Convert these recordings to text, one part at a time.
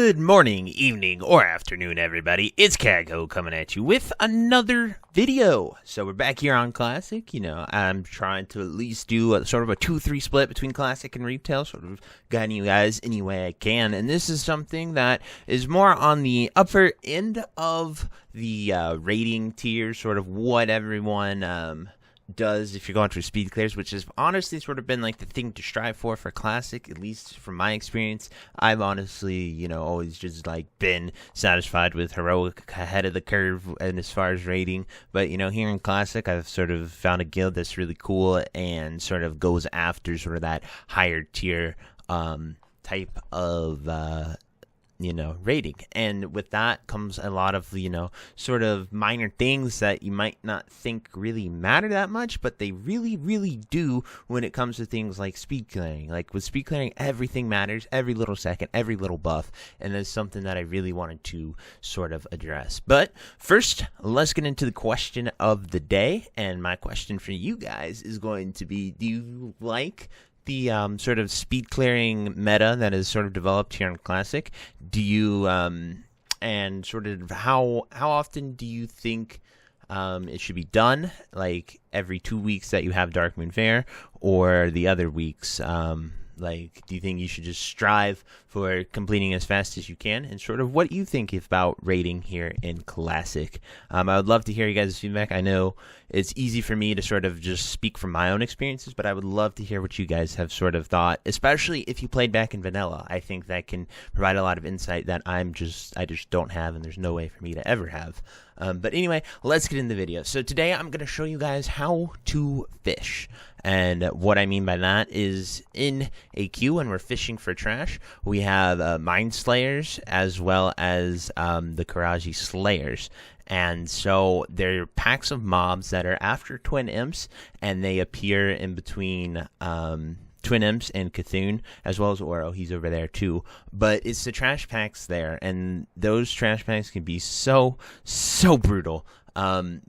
Good morning, evening, or afternoon, everybody. It's Kaghoe coming at you with another video. So we're back here on Classic. You know, I'm trying to at least do a sort of a 2-3 split between Classic and Retail, sort of guiding you guys any way I can. And this is something that is more on the upper end of the rating tier, sort of what everyone does if you're going through speed clears, which has honestly sort of been like the thing to strive for Classic, at least from my experience. I've honestly, you know, always just like been satisfied with heroic ahead of the curve and as far as rating. But you know, here in Classic, I've sort of found a guild that's really cool and sort of goes after sort of that higher tier type of you know, rating. And with that comes a lot of, you know, sort of minor things that you might not think really matter that much, but they really do when it comes to things like speed clearing. Like with speed clearing, everything matters, every little second, every little buff, and that's something that I really wanted to sort of address. But first, let's get into the question of the day, and my question for you guys is going to be, do you like the sort of speed clearing meta that is sort of developed here in Classic? Do you and sort of how often do you think it should be done? Like every 2 weeks that you have Dark Moon Fair, or the other weeks? Like, do you think you should just strive for completing as fast as you can? And sort of what you think about rating here in Classic. I would love to hear you guys' feedback. I know it's easy for me to sort of just speak from my own experiences, but I would love to hear what you guys have sort of thought, especially if you played back in vanilla. I think that can provide a lot of insight that I just don't have, and there's no way for me to ever have. But anyway, let's get in the video. So today I'm going to show you guys how to fish. And what I mean by that is in AQ, when we're fishing for trash, we have Mind Slayers as well as the Karaji Slayers. And so they're packs of mobs that are after Twin Imps, and they appear in between Twin Imps and Cthulhu, as well as Oro. He's over there too. But it's the trash packs there, and those trash packs can be so brutal.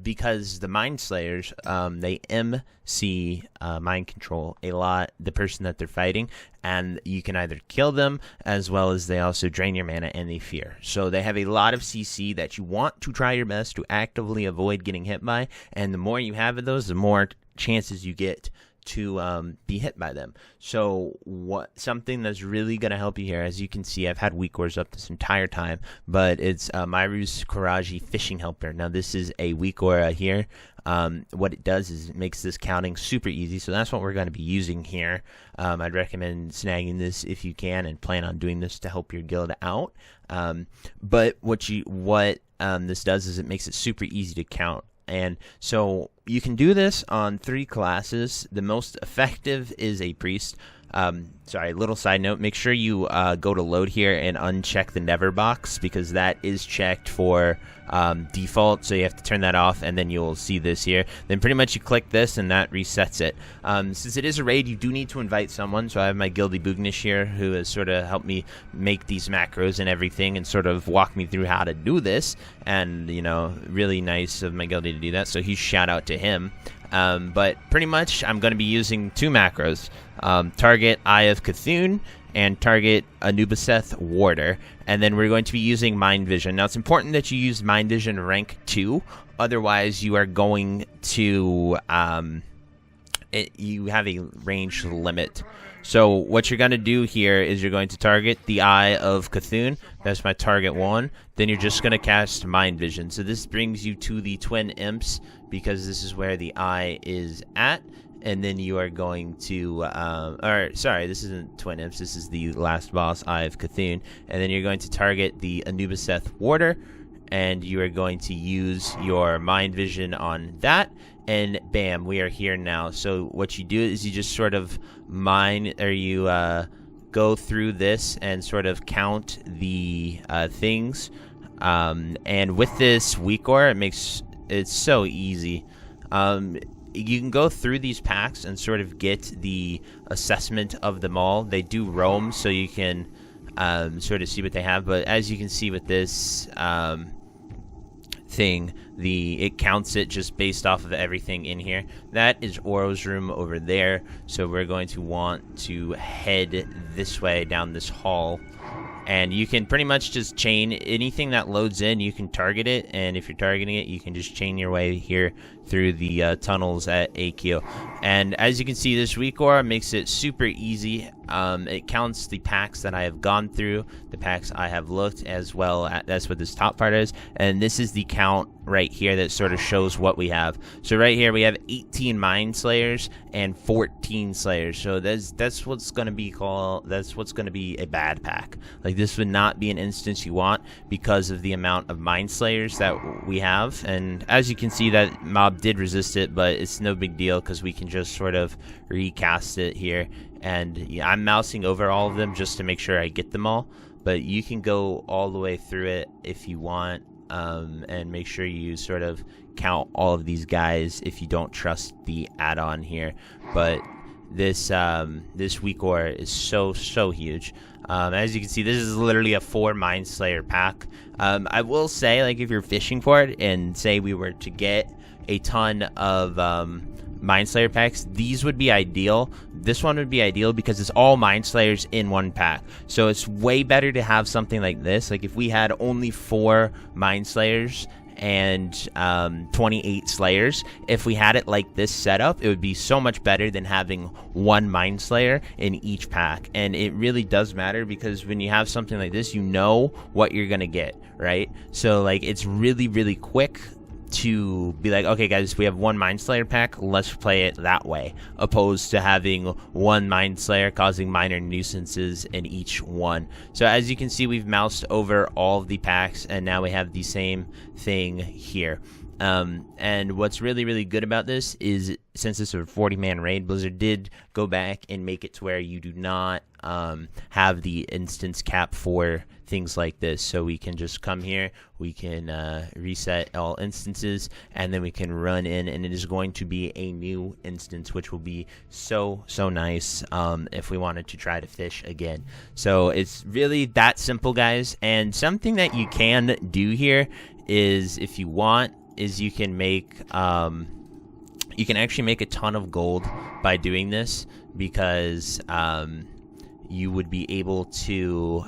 Because the Mind Slayers, they MC mind control a lot the person that they're fighting, and you can either kill them, as well as they also drain your mana and they fear. So they have a lot of CC that you want to try your best to actively avoid getting hit by, and the more you have of those, the more chances you get to be hit by them. So something that's really going to help you here, as you can see, I've had weak ores up this entire time, but it's Myru's Karaji Fishing Helper. Now this is a weak aura here. What it does is it makes this counting super easy, so that's what we're going to be using here. I'd recommend snagging this if you can and plan on doing this to help your guild out. But what this does is it makes it super easy to count. And so you can do this on 3 classes. The most effective is a priest. Sorry, little side note, make sure you go to load here and uncheck the never box, because that is checked for default, so you have to turn that off, and then you'll see this here. Then pretty much you click this and that resets it. Since it is a raid, you do need to invite someone, so I have my guildie Boognish here, who has sort of helped me make these macros and everything and sort of walk me through how to do this, and you know, really nice of my guildie to do that, so huge shout out to him. But pretty much I'm going to be using 2 macros, target Eye of Cthulhu and target Anubiseth Warder, and then we're going to be using Mind Vision. Now it's important that you use Mind Vision rank 2, otherwise you are going to you have a range limit. So what you're going to do here is you're going to target the Eye of Cthulhu. That's my target 1. Then you're just going to cast Mind Vision. So this brings you to the Twin Imps, because this is where the eye is at. And then you are going to, or sorry, this isn't Twin Imps. This is the last boss, Eye of Cthulhu. And then you're going to target the Anubiseth Warder, and you are going to use your Mind Vision on that. And bam, we are here now. So what you do is you just sort of go through this and sort of count the things. And with this weak aura, it makes it so easy. You can go through these packs and sort of get the assessment of them all. They do roam, so you can sort of see what they have. But as you can see with this thing, it counts it just based off of everything in here. That is Oro's room over there, so we're going to want to head this way down this hall. And you can pretty much just chain anything that loads in, you can target it, and if you're targeting it, you can just chain your way here through the tunnels at AQ. And as you can see, this weak aura makes it super easy. It counts the packs that I have gone through, the packs I have looked, as well. That's what this top part is. And this is the count right here that sort of shows what we have. So right here we have 18 Mind Slayers and 14 Slayers. So that's what's going to be called, that's what's going to be a bad pack. Like, this would not be an instance you want because of the amount of Mind Slayers that we have. And as you can see, that mob did resist it, but it's no big deal because we can just sort of recast it here. And yeah, I'm mousing over all of them just to make sure I get them all, but you can go all the way through it if you want, and make sure you sort of count all of these guys if you don't trust the add-on here. But this weak aura is so huge. As you can see, this is literally a 4 Mind Slayer pack. I will say, like, if you're fishing for it, and say we were to get a ton of Mind Slayer packs, these would be ideal. This one would be ideal because it's all Mind Slayers in one pack. So it's way better to have something like this. Like, if we had only 4 Mind Slayers and 28 Slayers, if we had it like this setup, it would be so much better than having 1 Mind Slayer in each pack. And it really does matter, because when you have something like this, you know what you're gonna get, right? So, like, it's really quick to be like, okay guys, we have 1 Mind Slayer pack, let's play it that way, opposed to having 1 Mind Slayer causing minor nuisances in each one. So as you can see, we've moused over all of the packs, and now we have the same thing here. And what's really good about this is, since this is a 40-man raid, Blizzard did go back and make it to where you do not have the instance cap for things like this. So we can just come here, we can reset all instances, and then we can run in, and it is going to be a new instance, which will be so nice if we wanted to try to fish again. So it's really that simple, guys. And something that you can do here is, if you want, is you can make you can actually make a ton of gold by doing this, because you would be able to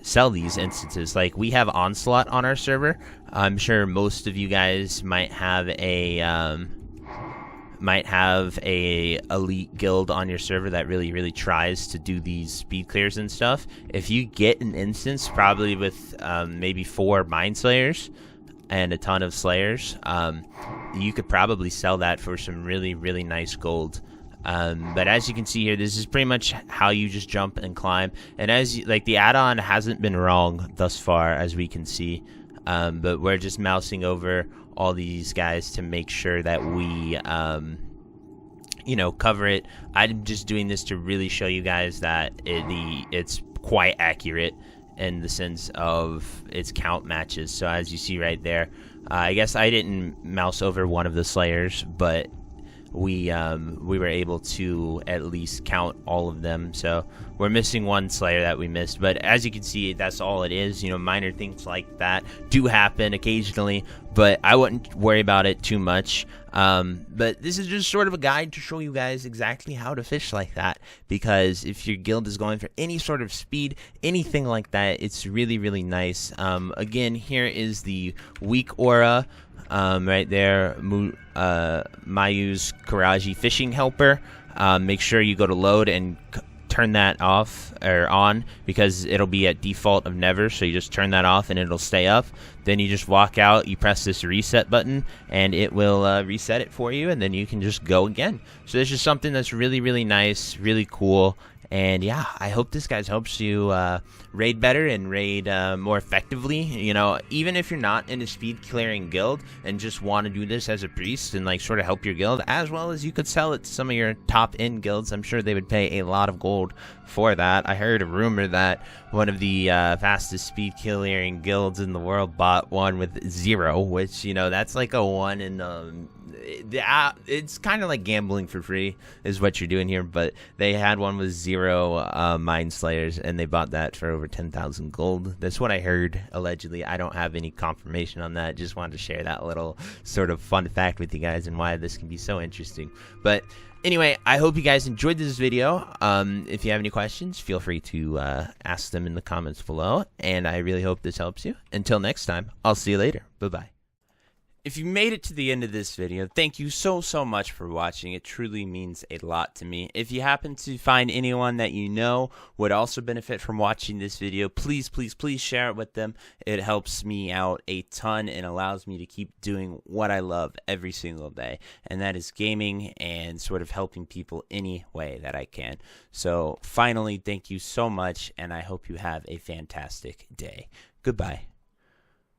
sell these instances. Like, we have Onslaught on our server. I'm sure most of you guys might have a elite guild on your server that really tries to do these speed clears and stuff. If you get an instance, probably with maybe 4 Mind Slayers and a ton of Slayers, you could probably sell that for some really nice gold. But as you can see here, this is pretty much how you just jump and climb. And as you, like, the add-on hasn't been wrong thus far, as we can see. But we're just mousing over all these guys to make sure that we, you know, cover it. I'm just doing this to really show you guys that it's quite accurate in the sense of its count matches. So as you see right there, I guess I didn't mouse over one of the Slayers, but we were able to at least count all of them. So we're missing 1 Slayer that we missed, but as you can see, that's all it is. You know, minor things like that do happen occasionally, but I wouldn't worry about it too much. But this is just sort of a guide to show you guys exactly how to fish like that, because if your guild is going for any sort of speed, anything like that, it's really nice. Again, here is the weak aura. Right there, Mayu's Karaji Fishing Helper. Make sure you go to load and turn that off or on, because it'll be at default of never. So you just turn that off and it'll stay up. Then you just walk out, you press this reset button, and it will reset it for you, and then you can just go again. So this is something that's really nice, really cool. And yeah, I hope this, guys, helps you raid better and raid more effectively. You know, even if you're not in a speed clearing guild and just want to do this as a priest and, like, sort of help your guild, as well as you could sell it to some of your top end guilds. I'm sure they would pay a lot of gold for that. I heard a rumor that one of the fastest speed clearing guilds in the world bought one with 0, which, you know, that's like a 1 in it's kind of like gambling for free is what you're doing here, but they had one with 0 Mind Slayers, and they bought that for over 10,000 gold. That's what I heard, allegedly. I don't have any confirmation on that. Just wanted to share that little sort of fun fact with you guys and why this can be so interesting. But anyway, I hope you guys enjoyed this video. If you have any questions, feel free to ask them in the comments below, and I really hope this helps you. Until next time, I'll see you later. Bye-bye. If you made it to the end of this video, thank you so much for watching. It truly means a lot to me. If you happen to find anyone that you know would also benefit from watching this video, please share it with them. It helps me out a ton and allows me to keep doing what I love every single day, and that is gaming and sort of helping people any way that I can. So finally, thank you so much, and I hope you have a fantastic day. Goodbye.